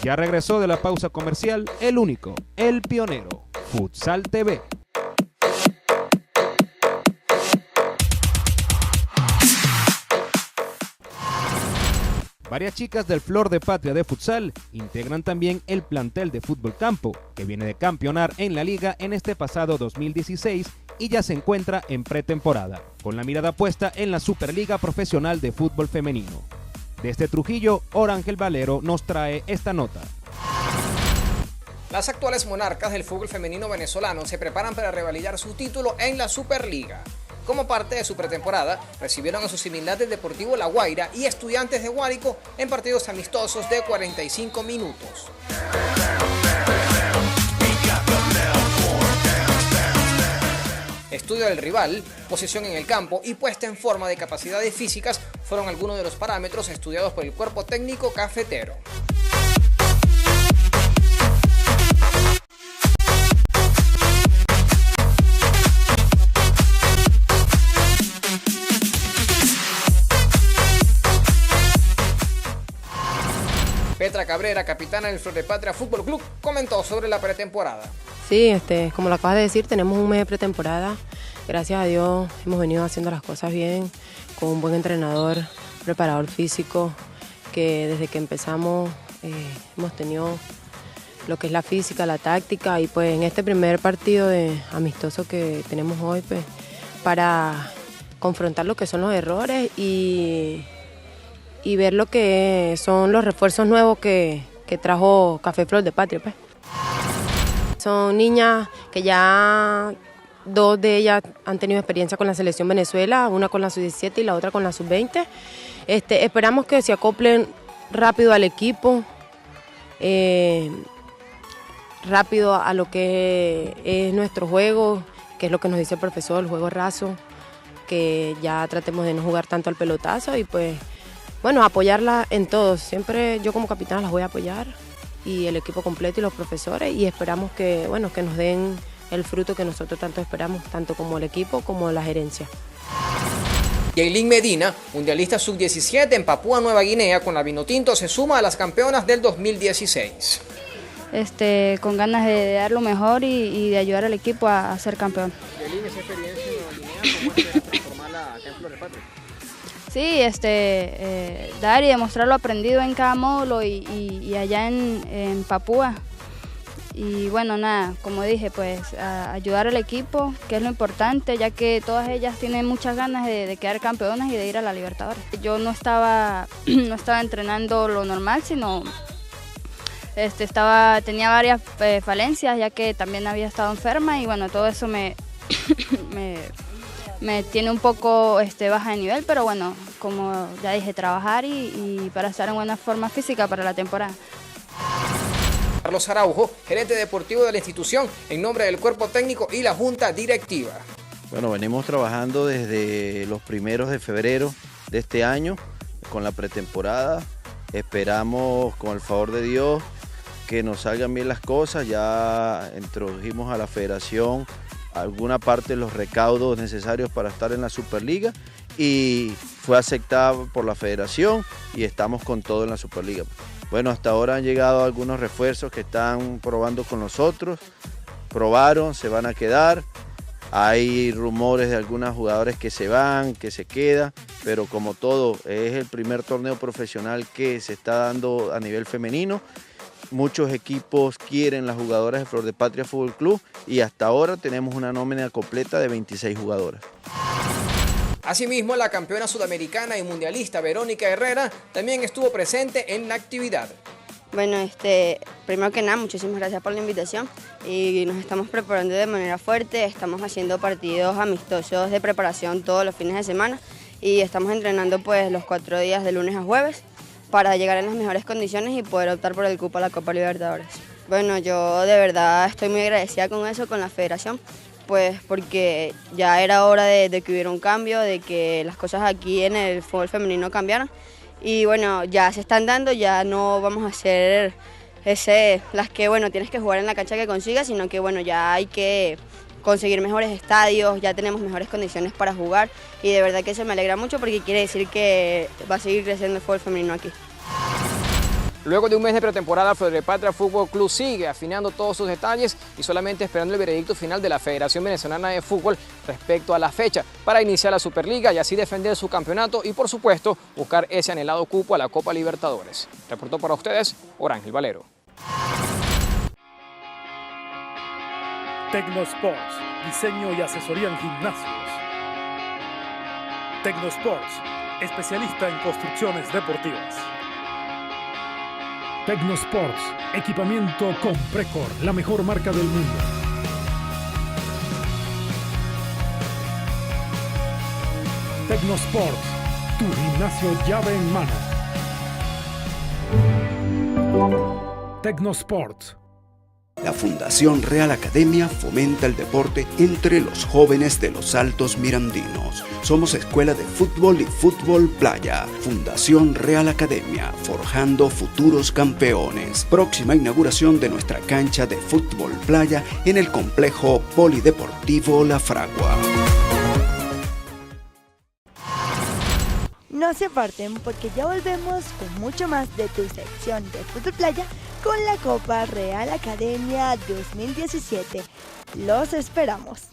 Ya regresó de la pausa comercial el único, el pionero, Futsal TV. Varias chicas del Flor de Patria de Futsal integran también el plantel de fútbol campo, que viene de campeonar en la liga en este pasado 2016 y ya se encuentra en pretemporada, con la mirada puesta en la Superliga Profesional de Fútbol Femenino. Desde Trujillo, Orángel Valero nos trae esta nota. Las actuales monarcas del fútbol femenino venezolano se preparan para revalidar su título en la Superliga. Como parte de su pretemporada, recibieron a sus similares Deportivo La Guaira y Estudiantes de Guárico en partidos amistosos de 45 minutos. Estudio del rival, posición en el campo y puesta en forma de capacidades físicas fueron algunos de los parámetros estudiados por el cuerpo técnico cafetero. Petra Cabrera, capitana del Flor de Patria Fútbol Club, comentó sobre la pretemporada. Sí, como lo acabas de decir, tenemos un mes de pretemporada. Gracias a Dios hemos venido haciendo las cosas bien, con un buen entrenador, preparador físico, que desde que empezamos hemos tenido lo que es la física, la táctica, y pues en este primer partido amistoso que tenemos hoy, pues para confrontar lo que son los errores y ver lo que son los refuerzos nuevos que trajo Café Flor de Patria, pues. Son niñas que ya 2 de ellas han tenido experiencia con la selección Venezuela, una con la sub-17 y la otra con la sub-20. Esperamos que se acoplen rápido al equipo, rápido a lo que es nuestro juego, que es lo que nos dice el profesor, el juego raso, que ya tratemos de no jugar tanto al pelotazo y pues bueno, apoyarla en todo. Siempre yo como capitana las voy a apoyar y el equipo completo y los profesores, y esperamos que, bueno, que nos den el fruto que nosotros tanto esperamos, tanto como el equipo como la gerencia. Yailin Medina, mundialista sub-17 en Papúa Nueva Guinea con la Vinotinto, se suma a las campeonas del 2016. Con ganas de dar lo mejor y de ayudar al equipo a ser campeón. Yailin, esa experiencia en Nueva Guinea, ¿cómo es transformarla acá en Flor de Patria? Sí, dar y demostrar lo aprendido en cada módulo y allá en Papúa. Y bueno, nada, como dije, pues ayudar al equipo, que es lo importante, ya que todas ellas tienen muchas ganas de quedar campeonas y de ir a la Libertadores. Yo no estaba entrenando lo normal, sino tenía varias falencias, ya que también había estado enferma, y bueno, todo eso me tiene un poco baja de nivel, pero bueno, como ya dije, trabajar y para estar en buena forma física para la temporada. Carlos Araujo, gerente deportivo de la institución, en nombre del cuerpo técnico y la junta directiva. Bueno, venimos trabajando desde los primeros de febrero de este año con la pretemporada. Esperamos, con el favor de Dios, que nos salgan bien las cosas. Ya introdujimos a la federación alguna parte de los recaudos necesarios para estar en la Superliga y fue aceptada por la federación y estamos con todo en la Superliga. Bueno, hasta ahora han llegado algunos refuerzos que están probando con nosotros, probaron, se van a quedar. Hay rumores de algunos jugadores que se van, que se quedan, pero como todo, es el primer torneo profesional que se está dando a nivel femenino. Muchos equipos quieren las jugadoras de Flor de Patria Fútbol Club y hasta ahora tenemos una nómina completa de 26 jugadoras. Asimismo, la campeona sudamericana y mundialista Verónica Herrera también estuvo presente en la actividad. Bueno, primero que nada, muchísimas gracias por la invitación y nos estamos preparando de manera fuerte, estamos haciendo partidos amistosos de preparación todos los fines de semana y estamos entrenando pues los 4 días de lunes a jueves para llegar en las mejores condiciones y poder optar por el cupo a la Copa Libertadores. Bueno, yo de verdad estoy muy agradecida con eso, con la federación, pues porque ya era hora de que hubiera un cambio, de que las cosas aquí en el fútbol femenino cambiaran. Y bueno, ya se están dando, ya no vamos a hacer las que, bueno, tienes que jugar en la cancha que consigas, sino que, bueno, ya hay que conseguir mejores estadios, ya tenemos mejores condiciones para jugar y de verdad que eso me alegra mucho porque quiere decir que va a seguir creciendo el fútbol femenino aquí. Luego de un mes de pretemporada, Floripatria Fútbol Club sigue afinando todos sus detalles y solamente esperando el veredicto final de la Federación Venezolana de Fútbol respecto a la fecha para iniciar la Superliga y así defender su campeonato y, por supuesto, buscar ese anhelado cupo a la Copa Libertadores. Reportó para ustedes Orangel Valero. Tecnosports, diseño y asesoría en gimnasios. Tecnosports, especialista en construcciones deportivas. Tecnosports, equipamiento con Precor, la mejor marca del mundo. Tecnosports, tu gimnasio llave en mano. Tecnosports. La Fundación Real Academia fomenta el deporte entre los jóvenes de los Altos Mirandinos. Somos escuela de fútbol y fútbol playa. Fundación Real Academia, forjando futuros campeones. Próxima inauguración de nuestra cancha de fútbol playa en el complejo polideportivo La Fragua. No se aparten porque ya volvemos con mucho más de tu sección de fútbol playa con la Copa Real Academia 2017. Los esperamos.